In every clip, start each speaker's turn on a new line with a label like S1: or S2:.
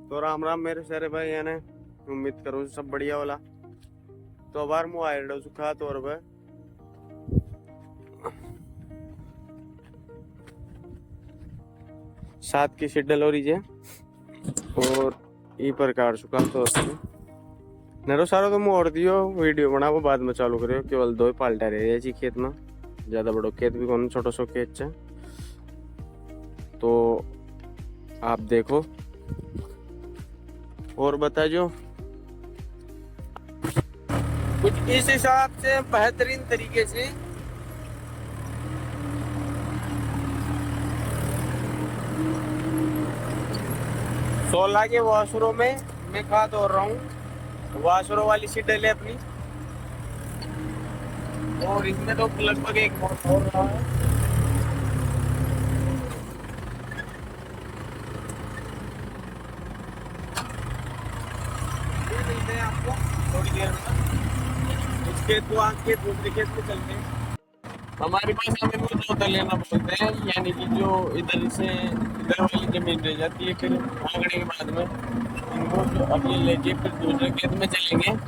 S1: तो राम राम मेरे सारे भाई यानी उम्मीद करूँ सब बढ़िया वाला। तो बार मुँह आए सुखा तौर पर 7 की सीट डलोरी जे और ई प्रकार सुखा तो नरो सारो तो मुँह और दियो वीडियो बना वो बाद में चालू करियो। केवल 2 ही पाल्टा रहे जी खेत में, ज्यादा बड़ो खेत भी कौन छोटो सो खेत है। तो आप देखो और बता जो कुछ इस हिसाब से बेहतरीन तरीके से सोलह के वाशरों में मैं खाद और रहा हूँ। वाशरों वाली सीट डले अपनी और इसमें तो लगभग एक बहुत और रहा है। ये मिलते हैं आपको थोड़ी देर में। इस खेत को आगे दूसरे खेत में चलते हैं। हमारे पास हमें वो दो दलेना बोलते हैं, यानी कि जो इधर से इधर वाली जमीन रह जाती है, फिर आंगने के बाद में इनको जो अब ये लेके फिर दूसरे खेत में चलेंगे।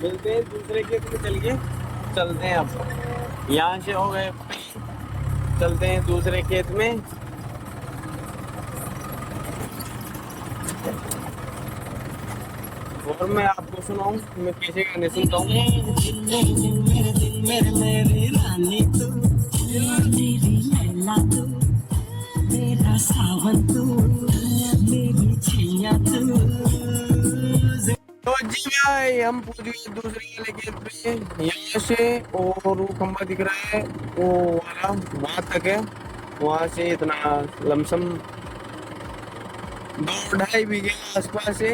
S1: मिलते हैं दूसरे खेत में चलते हैं। अब यहाँ से हो गए, चलते हैं दूसरे खेत में। और मैं आपको सुनाऊं मैं कैसे गाने सुनता हूँ। मेरी रानी तू, मेरी लैला तू, मेरा सावन तू, मेरी छैया तू। तो जी भाई हम पहुंच गए दूसरे वाले खेत पे। यहाँ से और वो खंबा दिख रहा है वो वाला वहां तक है। वहां से इतना लमसम 2-2.5 बीघे आसपास है।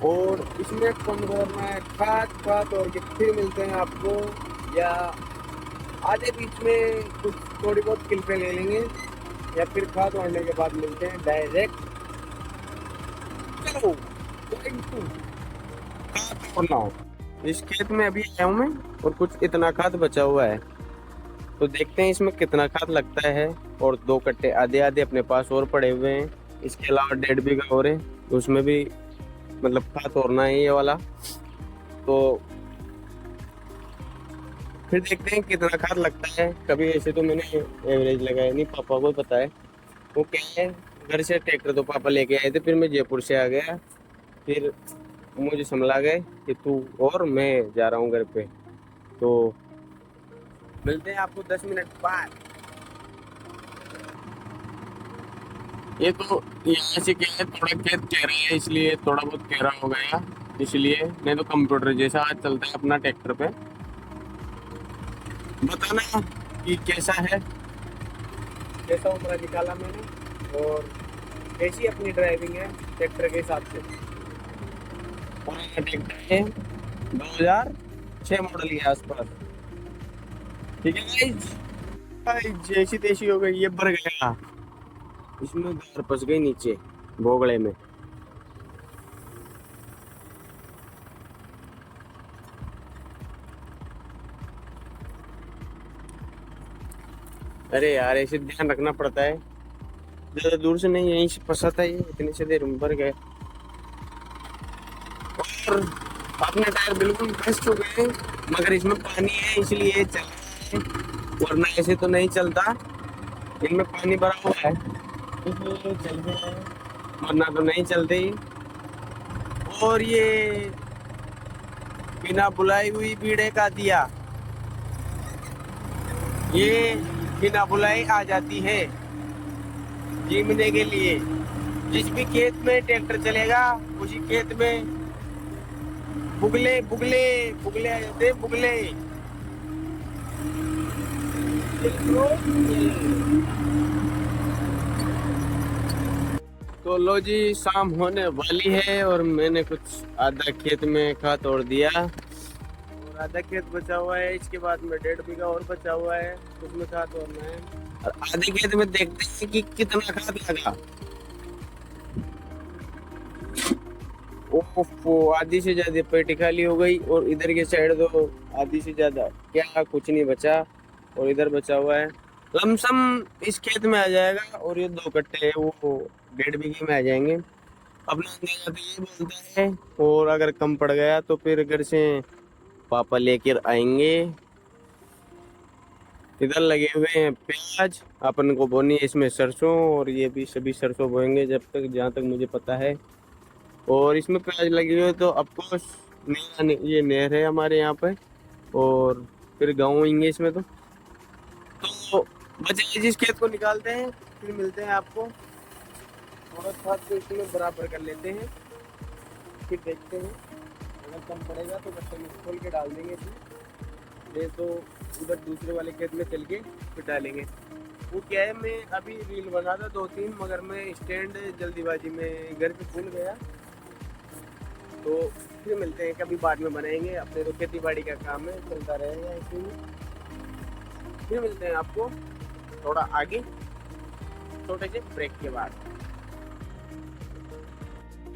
S1: और इसमें कम करना है खाद और फिर मिलते हैं आपको, या आधे बीच में कुछ थोड़ी बहुत किल्पे ले लेंगे, या फिर खाद वाड़ने के बाद मिलते हैं डायरेक्ट। चलो इस खेत में अभी आया हूँ मैं और कुछ इतना खाद बचा हुआ है, तो देखते हैं इसमें कितना खाद लगता है। और 2 कट्टे आधे आधे अपने पास और पड़े हुए हैं, इसके अलावा 1.5 बीघा और है, उसमें भी मतलब खाद तोड़ना है ये वाला। तो फिर देखते हैं कितना खाद लगता है। कभी ऐसे तो मैंने एवरेज लगाया नहीं, पापा को पता है। वो क्या है, घर से ट्रैक्टर तो पापा लेके आए थे, फिर मैं जयपुर से आ गया। फिर मुझे समझा गए कि तू और मैं जा रहा हूँ घर पे। तो मिलते हैं आपको 10 मिनट बाद। ये तो यहाँ से क्या है, थोड़ा खेत गहरा है इसलिए थोड़ा बहुत गहरा हो गया, इसलिए नहीं तो कंप्यूटर जैसा आज चलता है अपना ट्रैक्टर पे। बताना कि कैसा है, कैसा उतरा निकाला मैंने और कैसी अपनी ड्राइविंग है ट्रैक्टर के हिसाब से। पुराना ट्रैक्टर है 2006 मॉडल के आसपास। ठीक है गाइस, जैसी तैसी हो गई, ये भर गया, इसमें गार फंस गई नीचे भोगड़े में। अरे यार ऐसे ध्यान रखना पड़ता है, ज्यादा दूर से नहीं, यहीं से फंसा था ये, इतने से देर में भर गए। और अपने टायर बिल्कुल फंस चुके हैं, मगर इसमें पानी है इसलिए चल, वरना ऐसे तो नहीं चलता। इनमें पानी भरा हुआ है इसलिए चल रहे हैं। वरना तो नहीं चलते ही। और ये बिना बुलाई हुई बीड़े का दिया, ये बिना बुलाई आ जाती है जीमने के लिए। जिस भी खेत में ट्रैक्टर चलेगा उसी खेत में बुगले बुगले बुगले आ जाते हैं, बुगले। तो लो जी, शाम होने वाली है और मैंने कुछ आधा खेत में खाद तोड़ दिया और आधा खेत बचा हुआ है। इसके बाद में 1.5 बीघा और बचा हुआ है, उसमें खाद तोड़ना है। और आधे खेत में देखते हैं कि कितना खाद लगा। ओफो, आधी से ज्यादा पेटी खाली हो गई और इधर के साइड तो आधी से ज्यादा क्या, कुछ नहीं बचा। और इधर बचा हुआ है लमसम इस खेत में आ जाएगा। और ये 2 कट्टे है वो 1.5 बीघे में आ जाएंगे। अपना अंदाजा तो ये बोलता है, और अगर कम पड़ गया तो फिर घर से पापा लेकर आएंगे। इधर लगे हुए हैं प्याज, अपन को बोनी है इसमें सरसों, और ये भी सभी सरसों बोएंगे जब तक, जहाँ तक मुझे पता है। और इसमें प्याज लगी हुई है तो अफकोर्स ये नहर है हमारे यहाँ पे, और फिर गाँव होंगे इसमें। तो बचे जिस खेत को निकालते हैं, फिर मिलते हैं आपको। और खाद को इसमें बराबर कर लेते हैं, फिर देखते हैं। अगर कम पड़ेगा तो बच्चे में खोल के डाल देंगे इसमें, नहीं तो उधर दूसरे वाले खेत में चल के फिर डालेंगे। वो क्या है, मैं अभी रील बना था 2-3, मगर मैं स्टैंड जल्दीबाजी में घर पे भूल गया। तो फिर मिलते हैं, कभी बाद में बनाएंगे। अपने तो खेती बाड़ी का काम है, चलता रहेगा ऐसे ही। फिर मिलते हैं आपको थोड़ा आगे, छोटे से ब्रेक के बाद।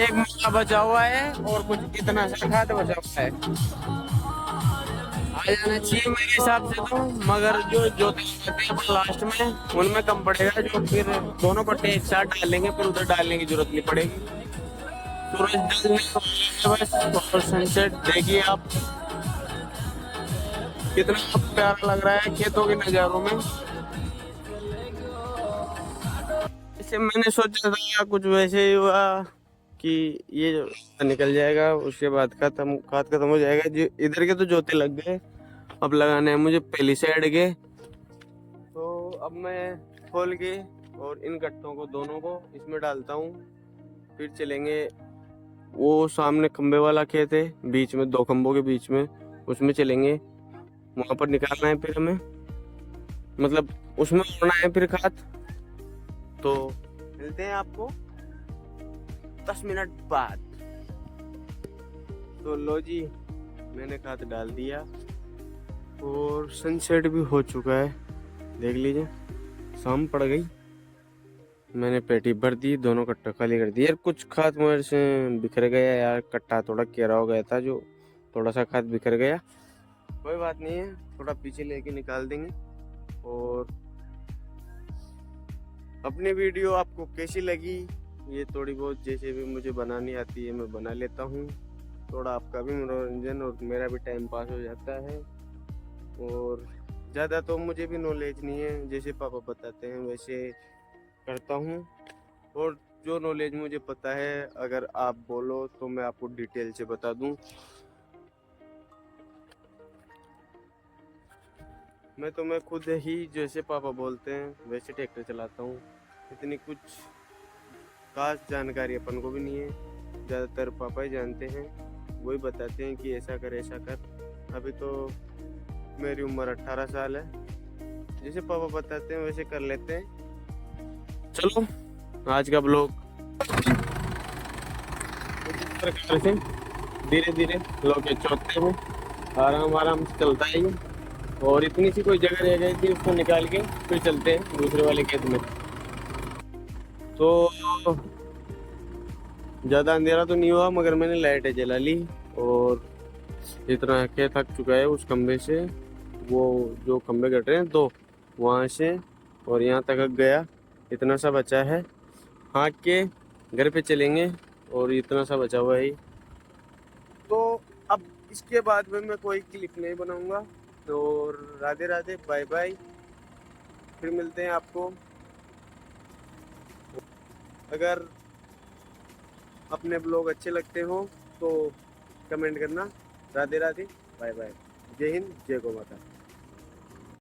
S1: एक महीना बचा हुआ है और कुछ इतना सा खाद बचा हुआ है। आ जाना चाहिए मेरे हिसाब से तो, मगर जो जोते जाते हैं लास्ट में उनमें कम पड़ेगा। जो फिर दोनों पट्टे एक साथ डालेंगे, फिर उधर डालने की जरूरत नहीं पड़ेगी। सूरज ढलने बस, और सनसेट देखिए आप, कितना प्यारा लग रहा है खेतों के नज़ारों में। इसे मैंने सोचा था कुछ वैसे ही हुआ कि ये जो निकल जाएगा, उसके बाद खाद खत्म हो जाएगा। जो इधर के तो जोते लग गए, अब लगाने हैं मुझे पहली साइड के। तो अब मैं खोल के और इन गट्टों को दोनों को इसमें डालता हूँ, फिर चलेंगे। वो सामने खंबे वाला खेत है, बीच में 2 खंबों के बीच में, उसमें चलेंगे। वहां पर निकालना है फिर हमें, मतलब उसमें उड़ना है फिर खाद। तो मिलते हैं आपको 10 मिनट बाद। तो लो जी, मैंने खाद डाल दिया और सनसेट भी हो चुका है, देख लीजिए। शाम पड़ गई, मैंने पेटी भर दी, दोनों कट्टा खाली कर दिया। यार कुछ खाद मेरे से बिखर गया यार, कट्टा थोड़ा केरा हो गया था, जो थोड़ा सा खाद बिखर गया। कोई बात नहीं है, थोड़ा पीछे लेके निकाल देंगे। और अपनी वीडियो आपको कैसी लगी, ये थोड़ी बहुत जैसे भी मुझे बनानी आती है मैं बना लेता हूँ। थोड़ा आपका भी मनोरंजन और मेरा भी टाइम पास हो जाता है। और ज़्यादा तो मुझे भी नॉलेज नहीं है, जैसे पापा बताते हैं वैसे करता हूँ। और जो नॉलेज मुझे पता है, अगर आप बोलो तो मैं आपको डिटेल से बता दूँ। मैं खुद ही जैसे पापा बोलते हैं वैसे ट्रैक्टर चलाता हूँ। इतनी कुछ खास जानकारी अपन को भी नहीं है, ज़्यादातर पापा ही जानते हैं, वही बताते हैं कि ऐसा कर ऐसा कर। अभी तो मेरी उम्र 18 साल है, जैसे पापा बताते हैं वैसे कर लेते हैं। चलो आज का ब्लॉग इस प्रकार से धीरे धीरे लोग के चौथे में आराम आराम से चलता है ये। और इतनी सी कोई जगह रह गई थी, उसको निकाल के फिर चलते हैं दूसरे वाले खेत में। तो ज़्यादा अंधेरा तो नहीं हुआ, मगर मैंने लाइटें जला ली। और इतना क्या थक चुका है उस खंबे से, वो जो खंबे कट रहे हैं तो वहाँ से और यहाँ तक गया। इतना सा बचा है, हाँक के घर पे चलेंगे। और इतना सा बचा हुआ है। तो अब इसके बाद में मैं कोई क्लिप नहीं बनाऊंगा। तो राधे राधे, बाय बाय, फिर मिलते हैं आपको। अगर अपने ब्लॉग अच्छे लगते हो तो कमेंट करना। राधे राधे, बाय बाय, जय हिंद, जय गौ माता।